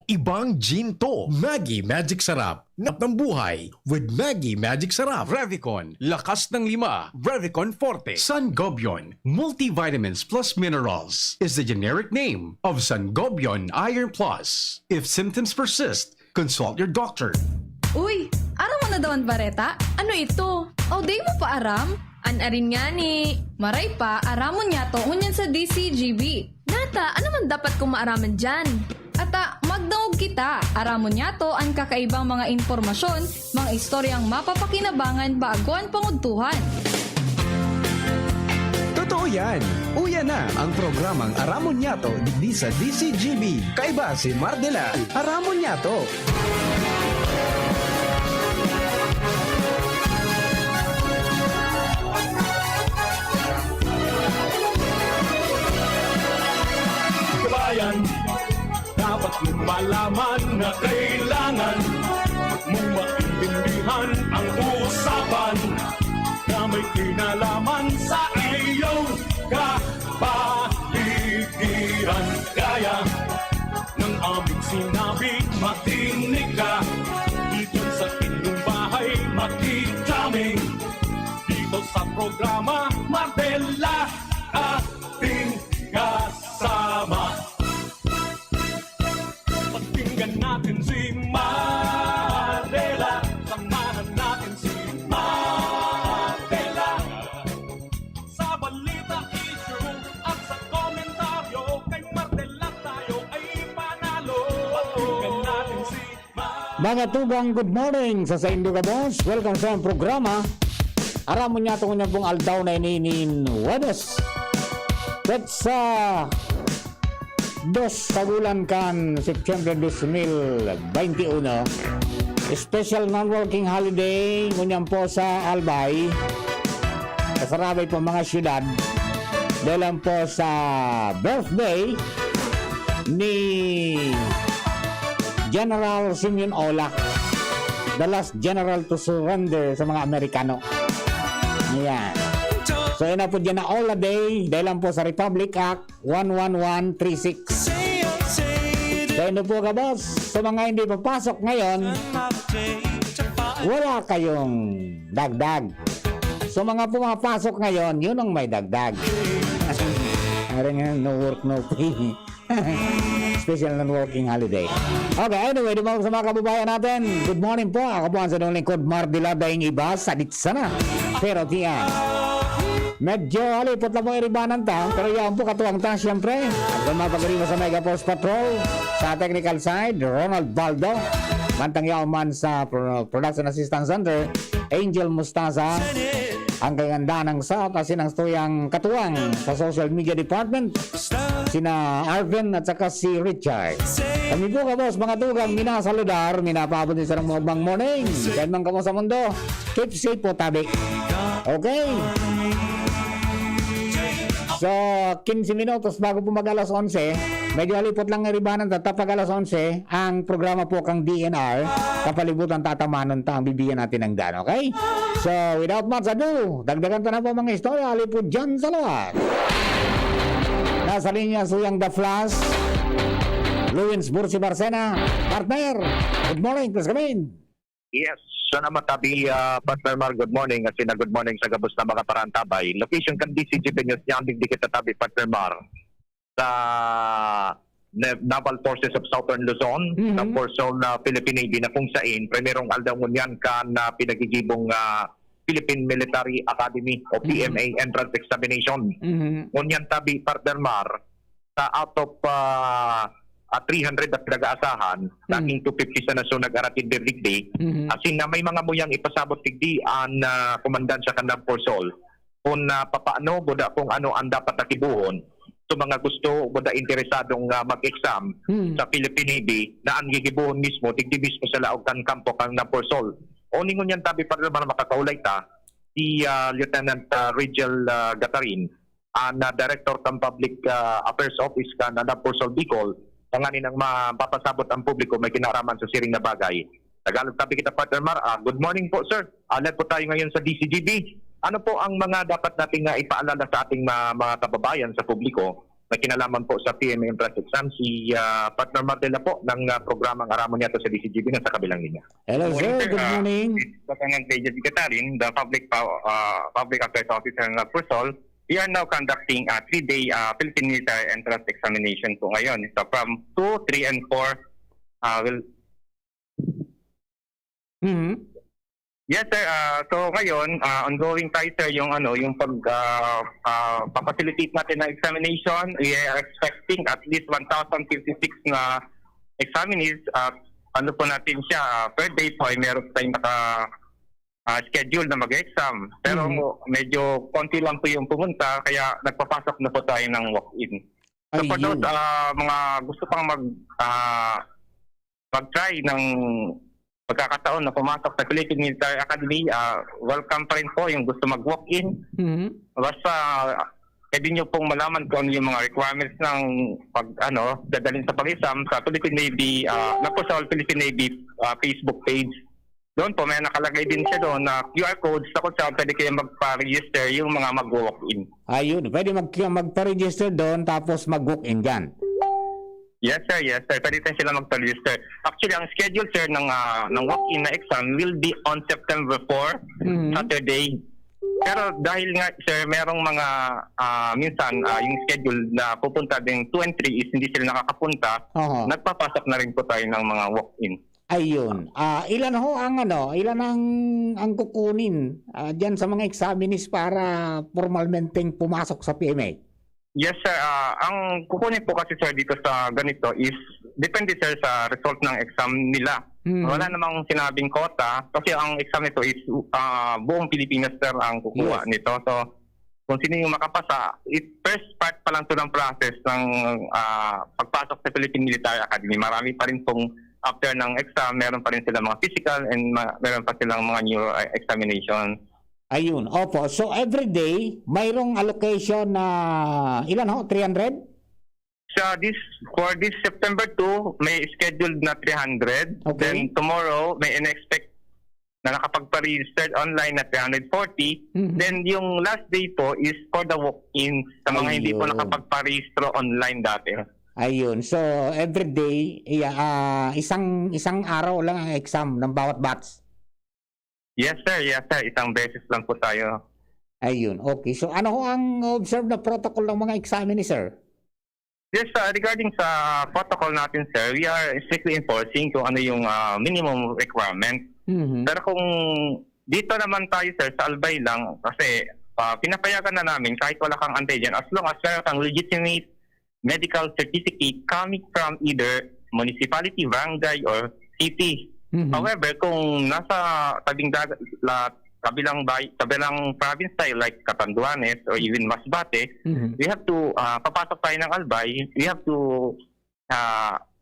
Ibang ginto. Maggie Magic Sarap. Nap ng buhay with Maggie Magic Sarap. Revicon. Lakas ng lima. Revicon Forte. Sangobion. Multivitamins plus minerals is the generic name of Sangobion Iron Plus. If symptoms persist, consult your doctor. Uy, aram mo na daw ang bareta? Ano ito? O day mo pa aram? Anarin nga ni. Maray pa, aramon niya to unyan sa DCGB. Nata, ano man dapat kong maaraman dyan? Ata, magdaog kita. Aramon niya to ang kakaibang mga informasyon, mga istoryang mapapakinabangan bago ang panguntuhan. Totoo yan. Uya na ang programang Aramon Yato di sa DCGB. Kaiba si Mardela. Aramon Yato. Kabayan, dapat mong malaman na kailangan mong maintindihan ang usapan na may kinalaman sa iyong kapaligiran. Kaya ng aming sinabi, makinig ka. Dito sa inyong bahay, makiklaming. Dito sa programa, Mardela, ating kasama. Pakinggan natin si Mardela. Samahan natin si Mardela. Sa balita, issue at sa komentaryo, kay Mardela tayo ay panalo. Pakinggan natin si Mardela. Mga tugang, good morning sa Indo ka boss. Welcome sa ang programa. Aramon niya itong pong aldaw na ininin Webes. That's dos sa bulan kan September 2021. Special non-working holiday ngunyan po sa Albay. Kasarabay po mga syudad. Dahil po sa birthday ni General Simeon Olac, the last general to surrender sa mga Amerikano. Ayan. So yun na po dyan na all a day dahil lang po sa Republic Act 11136. So yun na po ka boss. Sa mga hindi papasok ngayon, wala kayong dagdag. So mga pumapasok ngayon, yun ang may dagdag. No work, no pay. Special non-working holiday. Okay, anyway, di ba sa mga kababayan natin, good morning po. Ako po ang sa lingkod Mardela dahing iba, sadit sana. Pero tiyan, medyo halipot lang po iribanan ta, pero yan po katuwang ta, siyempre. At kung mapagariwa sa Mega Force Patrol, sa technical side, Ronald Baldo, mantang yaman sa Production Assistance Center, Angel Mustaza, ang kaganda ng sa kasi ng tuyang katuwang sa Social Media Department, sina Arvin at saka si Richard. Kami po ka boss, mga tugang minasaludar, minapabot din sa ng mga morning. Kahit man kamo sa mundo, keep safe po tabi. Okay? So, 15 minutos bago po mag alas 11, medyo halipot lang iribanan tatapag alas 11, ang programa po kang DNR, kapalibutan tatamanon ta ang bibigyan natin ng daan, okay? So, without much ado, dagdagan ta na po mga istorya, halipot dyan sa lahat. Nasa linya suyang The Flash, Luwins Bursi Barcena, partner, good morning, please come in. Yes, sana matabi, Partner Mar, good morning. Kasi na good morning sa gabos na mga parantabay. Location kan DCGP News niya, ang digdikit na tabi, Partner Mar, sa Naval Forces of Southern Luzon, ng Porson Philippine Navy, na kung saan, primerong aldamunyan ka na pinagigibong Philippine Military Academy o PMA Entrance Examination. Ngunyan tabi, Partner Mar, sa out of 300 at pinag-aasahan, naging 250 sa naso nag-aratin dirigdi. Asin na may mga muyang ipasabot tigdi ang komandansya kanang Porsol. Kung papaano, buda kung ano ang dapat nakibuhon. So mga gusto, buda interesadong mag-exam sa Philippine Navy na ang gigibuhon mismo, tigdi mismo sa laog kan kampo kang na Porsol. O ningon yan tabi para naman makakaulay ta, si Lieutenant Rigel Gatarin, na Director ng Public Affairs Office ka na Porsol Bicol, tanganin ang mapapasabot ang publiko may kinaraman sa siring na bagay. Tagalog tabi kita, Partner Mar. Good morning po, sir. Alert po tayo ngayon sa DCGB. Ano po ang mga dapat nating ipaalala sa ating mga kababayan sa publiko may kinalaman po sa PMA entrance exam, si Partner Martela po ng programang Aramon Niato sa DCGB na sa kabilang linya. Hello, sir. Good morning. Lieutenant Major Secretary, the Public Affairs Officer ng Persol, we are now conducting a 3-day Philippine Military Entrance Examination po ngayon. So from 2, 3, and 4, will... Yes, sir. So ngayon, ongoing tayo, sir, yung papacilitate natin ng examination. We are expecting at least 1,056 na examinees. Ano po natin siya, per day po ay meron tayong schedule na mag-exam. Pero medyo konti lang po yung pumunta, kaya nagpapasok na po tayo ng walk-in. So for those mga gusto pang mag-try ng pagkakataon na pumasok sa Philippine Military Academy, welcome pa rin po yung gusto mag-walk-in. Basta pwede nyo pong malaman kung ano yung mga requirements ng dadalhin sa pag-exam sa Philippine Navy, sa Philippine Navy Facebook page. Doon po may nakalagay din siya doon na QR codes sa kung saan pwede kayo magpa-register yung mga mag-walk-in. Ayun, pwede magpa-register doon tapos mag-walk-in dyan. Yes, sir. Yes, sir. Pwede tayo sila magpa-register. Actually, ang schedule, sir, ng walk-in na exam will be on September 4, Saturday. Pero dahil nga, sir, merong mga minsan yung schedule na pupunta din 2 and 3 is hindi sila nakakapunta, nagpapasok na rin po tayo ng mga walk-in. Ayun. Ilan ang kukunin diyan sa mga examinees para formalmente pumasok sa PMA? Yes, sir. Ang kukunin po kasi, sir, dito sa ganito is depende, sir, sa result ng exam nila. Wala namang sinabing quota kasi ang exam nito is buong Pilipinas, sir, ang kukuha nito. So, kung sino yung makapasa, first part pa lang ito ng process ng pagpasok sa Philippine Military Academy. Marami pa rin pong after ng exam, meron pa rin sila mga physical and meron pa silang mga new examination. Ayun, opo. So every day, mayroong allocation na ilan ho? 300? For this September 2, may scheduled na 300. Okay. Then tomorrow, may in-expect na nakapagpa-registered online na 340. Then yung last day po is for the walk-ins sa mga hindi po nakapagpa-registro online dati. Ayun. So every day, isang araw lang ang exam ng bawat batch. Yes, sir. Yes, sir. Isang beses lang po tayo. Ayun. Okay. So ano ho ang observe na protocol ng mga examinees, sir? Yes, regarding sa protocol natin, sir, we are strictly enforcing kung ano yung minimum requirement. Pero kung dito naman tayo, sir, sa Albay lang, kasi pinapayagan na namin kahit wala kang antigen as long as meron kang legitimate medical certificate coming from either municipality, barangay, or city. However, kung nasa kabilang province tayo like Catanduanes or even Masbate, we have to papasok tayo ng Albay, we have to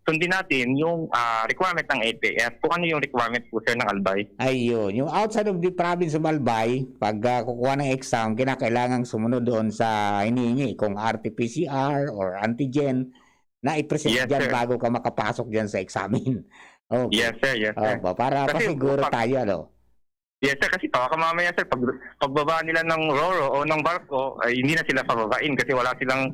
sundin natin yung requirement ng APF. Kung ano yung requirement po, sir, ng Albay. Ayun. Yung outside of the province of Albay, pag kukuha ng exam, kinakailangang sumunod doon sa hinihingi kung RT-PCR or antigen na i-present dyan bago ka makapasok dyan sa examen. Okay. Yes, sir. Yes, sir. Para pasiguro tayo, ano? Yes, sir. Kasi baka mamaya, sir, pagbaba nila ng Roro o ng barko, ay hindi na sila pababain kasi wala silang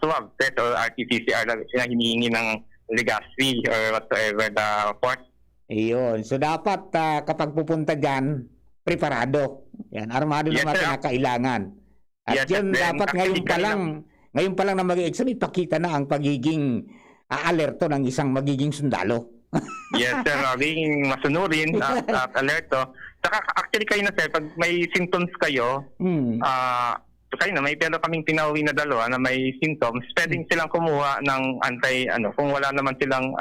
swab test or RT-PCR na hinihingi ng Legazpi or whatsoever the port. Ayun. So, dapat kapag pupunta dyan, preparado. Yan, armado naman kinakailangan. At yan, dapat ngayon pa lang na mag-exam, ipakita na ang pagiging alerto ng isang magiging sundalo. Yes, sir. Magiging masunurin at alerto. Saka actually kayo na, sir, pag may symptoms kayo, kayo na, may pero kaming pinauwi na dalawa na may symptoms, pwedeng silang kumuha ng kung wala naman silang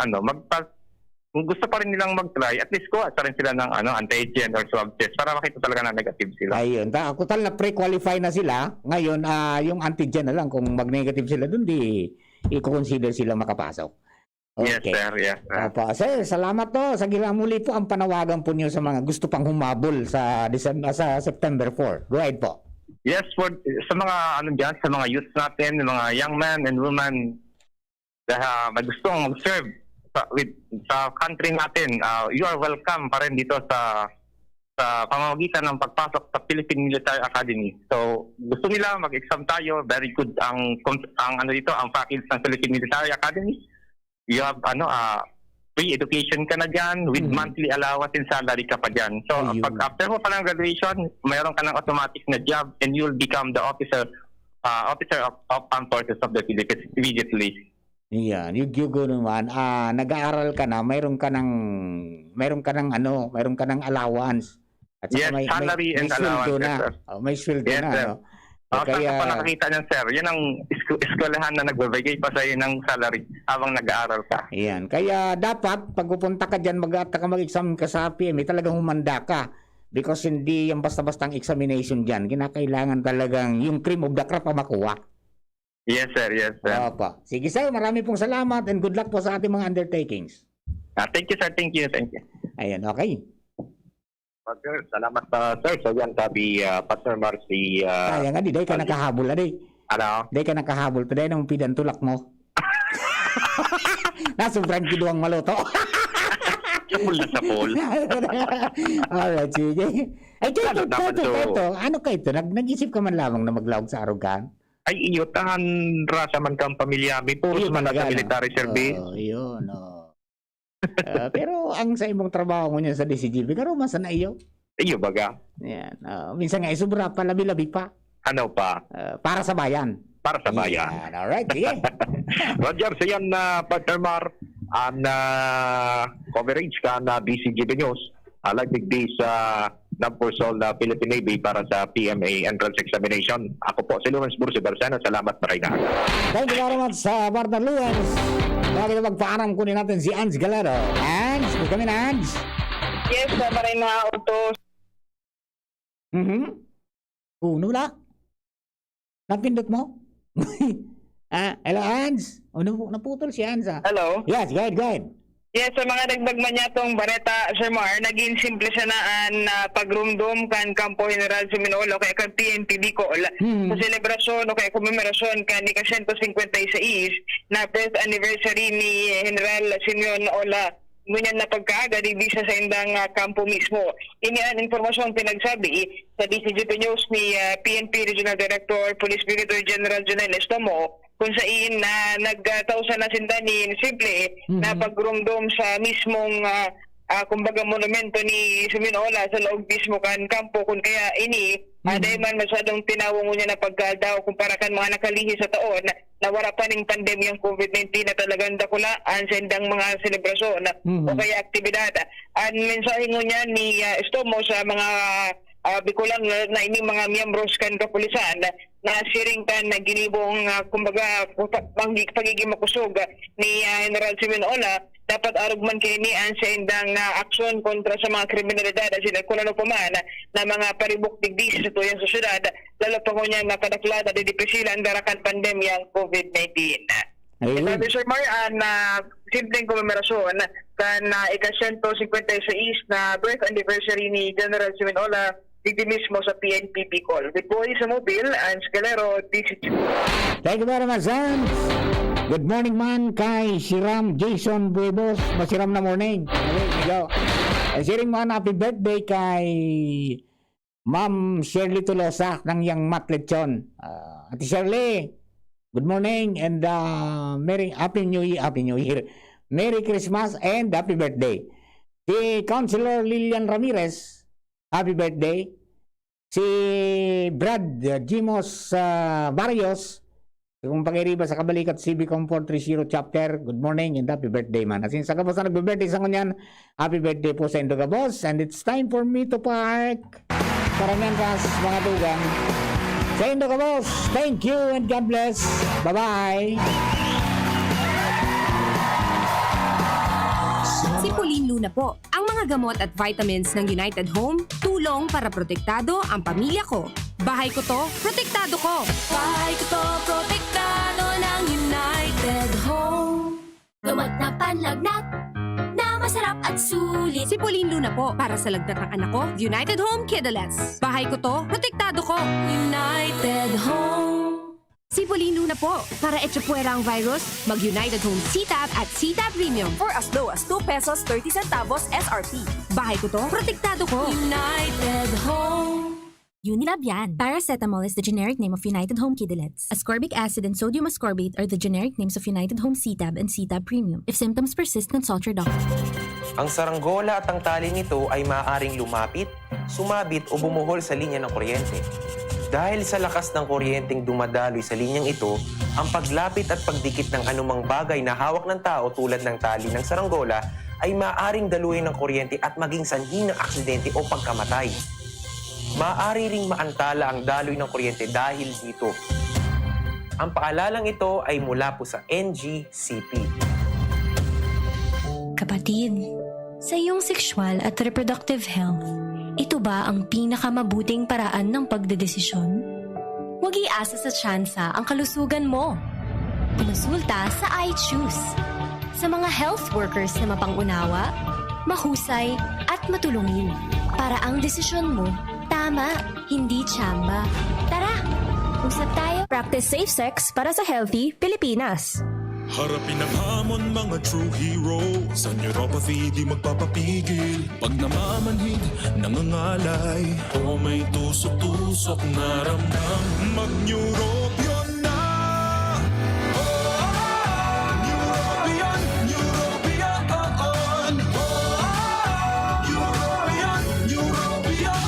kung gusto pa rin nilang mag-try, at least kuha rin sila ng antigen or swab test para makita talaga na negative sila. Ayun. Total na pre-qualify na sila. Ngayon, yung antigen na lang, kung mag-negative sila dun, i-consider sila makapasok. Okay. Yes, sir. Yes, sir. Sir, salamat to. Sa muli po ang panawagan po niyo sa mga gusto pang humabol sa September 4. Go ahead po. Yes, sa mga sa mga youth natin, mga young men and women na gustong mag-serve sa country natin, you are welcome pa rin dito sa sa pamamagitan ng pagpasok sa Philippine Military Academy. So, gusto nila mag-exam tayo. Very good ang package ng Philippine Military Academy. You have free education ka na dyan with monthly allowance and salary ka pa dyan. So, Ayun. pag after mo pa ng graduation, mayroon ka ng automatic na job and you'll become the officer of Armed Forces of the Philippines immediately. Yan, yung Yugo naman, nag-aaral ka na, mayroon ka ng allowance. At saka Yes, salary and sweldo allowance, na. sir. May sweldo Yes, na, sir. no? Saan ka Kaya, pa nakakita niyan, sir? Yan ang eskwelahan na nagbibigay pa sa'yo ng salary habang nag-aaral ka. yan. Kaya dapat, pag pupunta ka dyan, mag-exam ka sa PMA, talagang humanda ka. Because hindi yung basta-bastang examination dyan. Kinakailangan talagang yung cream of the crop ang makuha. Yes, sir. Yes, sir. Opo. Sige sir, marami pong salamat and good luck po sa ating mga undertakings. Thank you, sir. Thank you. Thank you. Ayan, okay. Sir, salamat sir. So yan sabi Partner Marcy. Kaya nga, di ka nakahabol, aday. Ano? Di ka nakahabol, taday nang pidan tulak mo. Nasubran kiduang maloto. Sapul na sapul. Alright, sige. Ay, Ano naman to? ano kayo ito? Nag-isip ka man lamang na maglawag sa arugan? Ay iyo tahan rasa man kang pamilya mi puro man sa military service. Oh, yun, pero ang sa imong trabaho mo niyan sa DCGP, karo masa na iyo? Iyo baga. Yan. Minsan nga isubra pa, labi-labi pa. Ano pa? Para sa bayan. Para sa bayan. Yan. Alright, sige. Roger, so yan Partner Mar ang coverage ka na BCGB News. Alagdig di sa Nampursol na Philippine Navy para sa PMA entrance examination. Ako po si Lawrence Burse Bersano. Salamat maray na. Thank you very much sa Partner Lawrence. Bakit na magpaaram kunin natin si Ange Galero. Ange, may kami na Ange. Yes, maray na auto. Uno la. Napindot mo? Hello Ange. Naputol si Ange. Hello? Yes, go ahead. Yes, sa mga dagdag man niya tong Bareta, Sir Mar, naging simple siya na pagrumdum kan Campo General Siminolo kay kan PNP Bicol sa selebrasyon o kay komemerasyon kan ika 156 na birth anniversary ni General Simeon Ola. Ngunyan na pagkaaga, di bisa sa indang kampo mismo. Ini ang informasyon pinagsabi sa DCGP News ni PNP Regional Director Police Brigadier General Jonel Estomo kung saan nagtausa na sindanin simple na pagrumdum sa mismong kumbaga monumento ni Suminola sa loob mismo kan kampo kung kaya ini dahil man masyadong tinawang niya na pagkaldaw kumpara kan mga nakalihi sa taon na wala pa ning pandemyang COVID-19 na talagang dakulaan sa indang mga selebrasyon o kaya aktibidad. Ang mensahe niya ni Estomo sa mga Bicolan na ini mga miyembros kan kapulisan na siring kan na ginibong kumbaga pagiging makusog ni General Simeon dapat arugman kini ang sa indang aksyon kontra sa mga kriminalidad at sinagkulano pa man na mga paribok digdis sa tuyang sosyedad lalo pa ko niya nakadaklada di depresila ang darakan pandemyang COVID-19. Sabi Sir Mar, na simpleng komemerasyon kan ika-156 na birth anniversary ni General Simeon dito mismo sa PNP Bicol. With boys sa mobile, Ange Galero, DCG. Thank you very much, Ange. Good morning man kay Siram Jason Buebos. Masiram na morning. Okay, go. Siring man, happy birthday kay Ma'am Shirley Tulosa ng Yang Matlechon. Ate Shirley, good morning and Happy New Year. Merry Christmas and happy birthday. Si Councilor Lilian Ramirez, happy birthday. Si Brad Jimos Barrios, kung pag-iriba sa Kabalikat CB Comfort 30 Chapter, good morning and happy birthday man. At sa kapos na nagbe-birthday sa kanyan, happy birthday po sa Indoga Boss. And it's time for me to park. Karamihan kas mga tugang. Sa Indoga Boss, thank you and God bless. Bye-bye. Si Pauline Luna po. Ang mga gamot at vitamins ng United Home, tulong para protektado ang pamilya ko. Bahay ko to, protektado ko. Bahay ko to, protektado ng United Home. Gamot na panlagnat na masarap at sulit. Si Pauline Luna po. Para sa lagnat ng anak ko, United Home Kidalets. Bahay ko to, protektado ko. United Home. Sipolino na po. Para etsapuera ang virus, mag-United Home CTAB at CTAB Premium. For as low as 2 pesos 30 centavos SRP. Bahay ko to, protektado ko. United Home. Unilab yan. Paracetamol is the generic name of United Home Kidilets. Ascorbic acid and sodium ascorbate are the generic names of United Home CTAB and CTAB Premium. If symptoms persist, consult your doctor. Ang saranggola at ang tali nito ay maaaring lumapit, sumabit o bumuhol sa linya ng kuryente. Dahil sa lakas ng kuryenteng dumadaloy sa linyang ito, ang paglapit at pagdikit ng anumang bagay na hawak ng tao tulad ng tali ng saranggola ay maaaring daluyin ng kuryente at maging sanhi ng aksidente o pagkamatay. Maaari ring maantala ang daloy ng kuryente dahil dito. Ang paalalang ito ay mula po sa NGCP. Kapatid, sa iyong sexual at reproductive health, ito ba ang pinakamabuting paraan ng pagdedesisyon? Huwag iasa sa tsansa ang kalusugan mo. Konsulta sa iChoose. Sa mga health workers na mapangunawa, mahusay at matulungin para ang desisyon mo tama, hindi tsamba. Tara, usap tayo. Practice safe sex para sa healthy Pilipinas. Harapin ang hamon, mga true hero. Sa neuropathy di magpapapigil. Pag namamanhid, nangangalay, o may tusok-tusok na ramdam, mag-neurobion na. Neurobion, Neurobion on. Neurobion.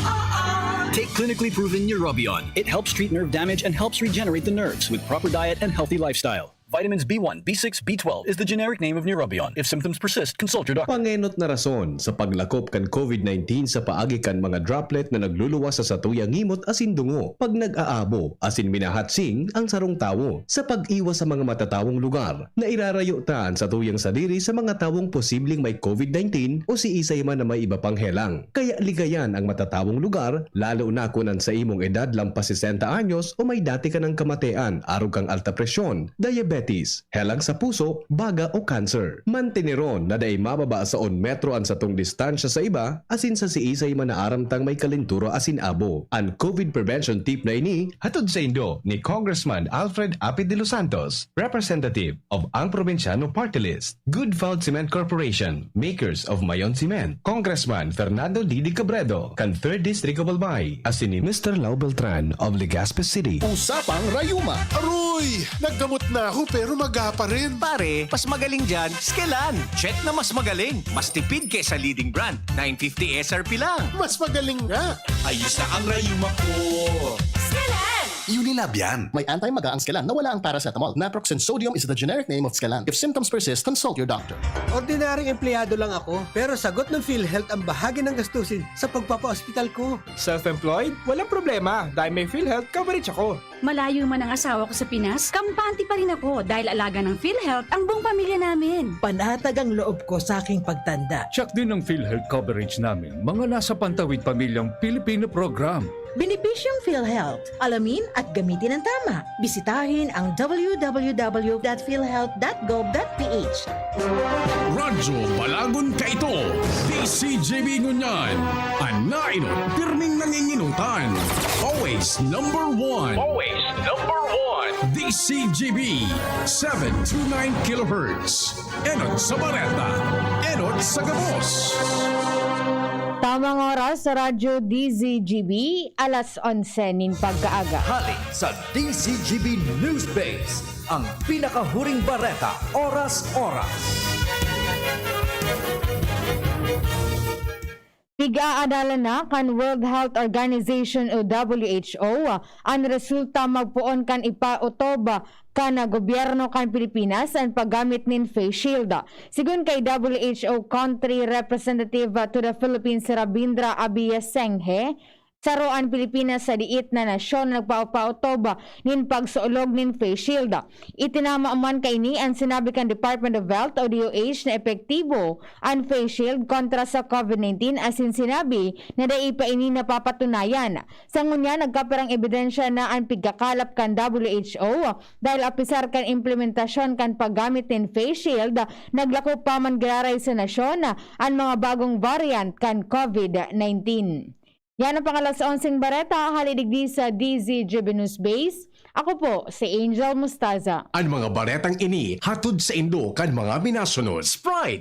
Take clinically proven Neurobion. It helps treat nerve damage and helps regenerate the nerves with proper diet and healthy lifestyle. Vitamins B1, B6, B12 is the generic name of Neurobion. If symptoms persist, consult your doctor. Pangenot na rason sa paglakop kan COVID-19 sa paagi kan mga droplet na nagluluwas sa satuyang ngimot asin dungo pag nag-aabo asin minahatsing ang sarong tawo sa pag-iwas sa mga matatawong lugar na irarayutan sa tuyang sadiri sa mga tawong posibleng may COVID-19 o si isay man na may iba pang helang. Kaya ligayan ang matatawong lugar lalo na kunan sa imong edad lampas 60 anyos o may dati ka ng kamatean, arog kang alta presyon, diabetes, helang sa puso, baga o cancer. Mantineron na day mababa sa 1 metro an satong distansya sa iba asin sa si isay man na aramtang may kalinturo asin abo. Ang COVID prevention tip na ini hatod sa Indo ni Congressman Alfred Apid de los Santos, representative of ang Provinciano Party List, Good Found Cement Corporation, makers of Mayon Cement, Congressman Fernando Didi Cabredo, kan 3rd District of Albay, asin ni Mr. Lau Beltran of Legazpi City. Usapang Rayuma. Aroy! Naggamot na ako pero maga pa rin. Pare, mas magaling dyan, Skelan. Check na mas magaling. Mas tipid kesa leading brand. 950 SRP lang. Mas magaling nga. Ayos na ang rayuma ko. Skelan! Unilab yan. May anti-maga ang Skelan na wala ang paracetamol. Naproxen sodium is the generic name of Skelan. If symptoms persist, consult your doctor. Ordinaryong empleyado lang ako, pero sagot ng PhilHealth ang bahagi ng gastusin sa pagpapa-hospital ko. Self-employed? Walang problema dahil may PhilHealth coverage ako. Malayo man ang asawa ko sa Pinas, kampante pa rin ako dahil alaga ng PhilHealth ang buong pamilya namin. Panatag ang loob ko sa aking pagtanda. Check din ang PhilHealth coverage namin, mga nasa pantawid pamilyang Pilipino program. Benepisyong PhilHealth. Alamin at gamitin ng tama. Bisitahin ang www.philhealth.gov.ph. Radyo Balagon ka ito. DCJB Ngunyan. Anainot, pirming nanginginutan. Always number one. Always number one. DCJB 729 kHz. Enot sa Bareta. Enot sa Gabos. Tamang oras sa Radyo DZGB, alas 11 nin pagkaaga. Halik sa DZGB News Base, ang pinakahuring bareta, oras-oras. Tiga-adala na kan World Health Organization o WHO ang resulta magpuon kan ipa-otoba kana gobyerno kan Pilipinas ang paggamit nin face shield. Sigun kay WHO Country Representative to the Philippines Rabindra Abiyasenghe, saroan Pilipinas sa diit na nasyon nagpaupa-otoba nin pagsuolog nin face shield. Itinama man kay ni ang sinabi kan Department of Health o DOH na epektibo ang face shield kontra sa COVID-19 asin sinabi na dai pa ini napapatunayan. Sa ngunya nagkaperang ebidensya na ang pigkakalap kan WHO dahil apisar kan implementasyon kan paggamit nin face shield naglako pa man graray sa nasyon ang mga bagong variant kan COVID-19. Yan ang pangalas 11 bareta, halidigdi sa DZGB News Base. Ako po, si Angel Mustaza. Ang mga baretang ini hatod sa Indo kan mga minasunod. Sprite,